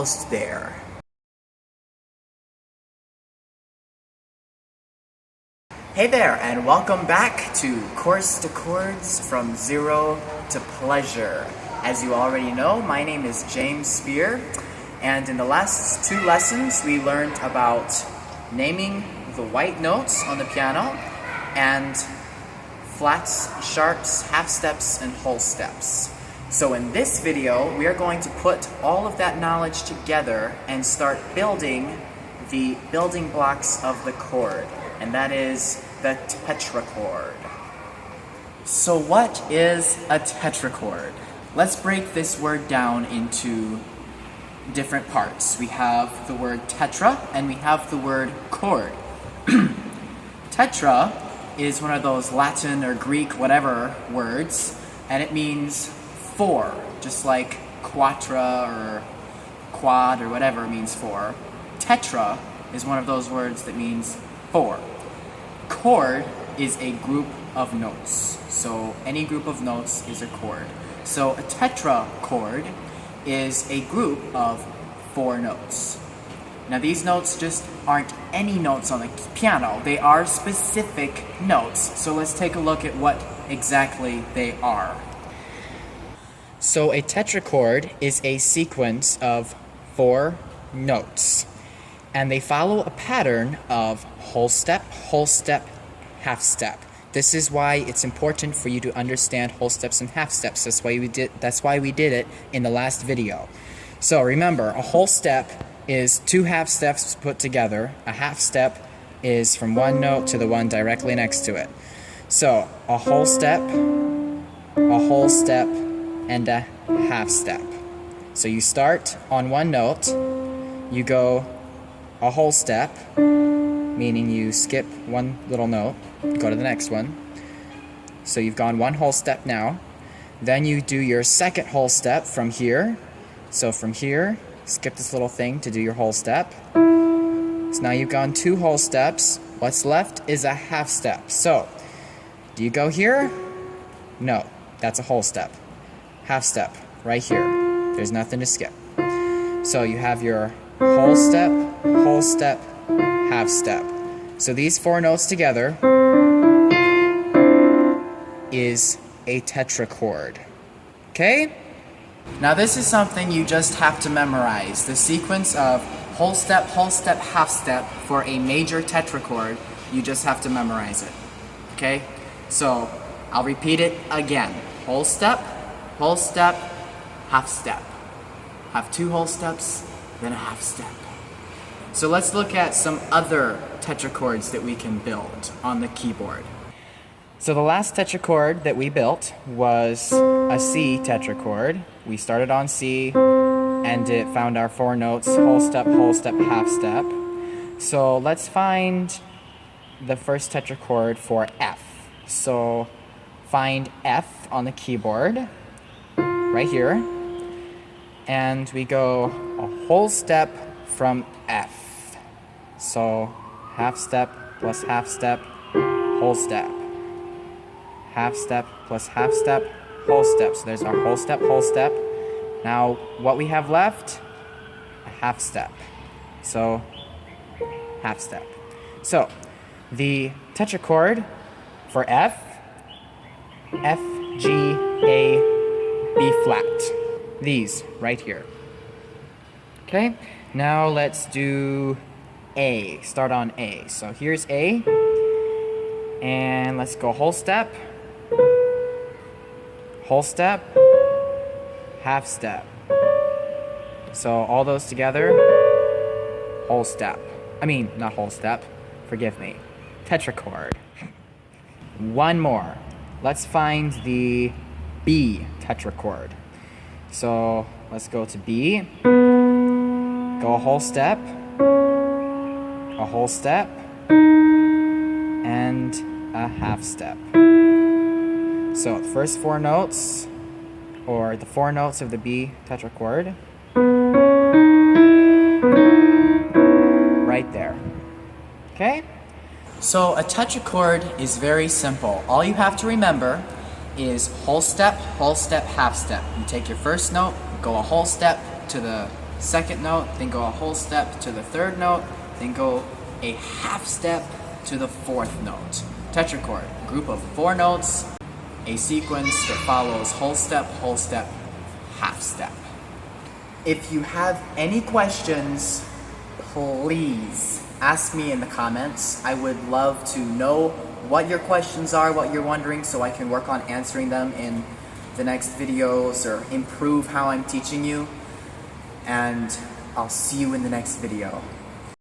almost there. Hey there, and welcome back to Course to Chords from Zero to Pleasure. As you already know, my name is James Spear, and in the last 2 lessons we learned about naming the white notes on the piano and flats, sharps, half steps, and whole steps. So in this video, we are going to put all of that knowledge together and start building the building blocks of the chord, and that is the tetrachord. So what is a tetrachord? Let's break this word down into different parts. We have the word tetra and we have the word chord. Tetra is one of those Latin or Greek whatever words, and it means 4, just like quatra or quad or whatever means 4. Tetra is one of those words that means 4. Chord is a group of notes. So any group of notes is a chord. So a tetrachord is a group of 4 notes. Now these notes just aren't any notes on the piano. They are specific notes. So let's take a look at what exactly they are. So a tetrachord is a sequence of 4 notes. And they follow a pattern of whole step, half step. This is why it's important for you to understand whole steps and half steps. That's why we did it in the last video. So remember, a whole step is 2 half steps put together. A half step is from one note to the one directly next to it. So a whole step, and a half step. So you start on one note, you go a whole step, meaning you skip one little note, go to the next one. So you've gone 1 whole step now. Then you do your second whole step from here. So from here, skip this little thing to do your whole step. So now you've gone 2 whole steps. What's left is a half step. So, do you go here? No, that's a whole step. Half step, right here. There's nothing to skip. So you have your whole step, half step. So these 4 notes together is a tetrachord. Okay? Now this is something you just have to memorize. The sequence of whole step, half step for a major tetrachord, you just have to memorize it. Okay? So I'll repeat it again. Whole step, half step. Have 2 whole steps, then a half step. So let's look at some other tetrachords that we can build on the keyboard. So the last tetrachord that we built was a C tetrachord. We started on C and it found our 4 notes, whole step, half step. So let's find the first tetrachord for F. So find F on the keyboard, right here. And we go a whole step from F. So half step plus half step, whole step. Half step plus half step, whole step. So there's our whole step. Now what we have left? A half step. So half step. So the tetrachord for F, F, G, A, B flat. These right here. Okay, now let's do A. Start on A. So here's A. And let's go whole step, half step. So all those together, whole step. Not whole step, forgive me. Tetrachord. One more. Let's find the B tetrachord. So let's go to B, go a whole step, and a half step. So the first 4 notes, or the 4 notes of the B tetrachord, right there. Okay? So a tetrachord is very simple. All you have to remember is whole step, half step. You take your first note, go a whole step to the second note, then go a whole step to the third note, then go a half step to the fourth note. Tetrachord, group of 4 notes, a sequence that follows whole step, half step. If you have any questions, please ask me in the comments. I would love to know what your questions are, what you're wondering, so I can work on answering them in the next videos or improve how I'm teaching you. And I'll see you in the next video.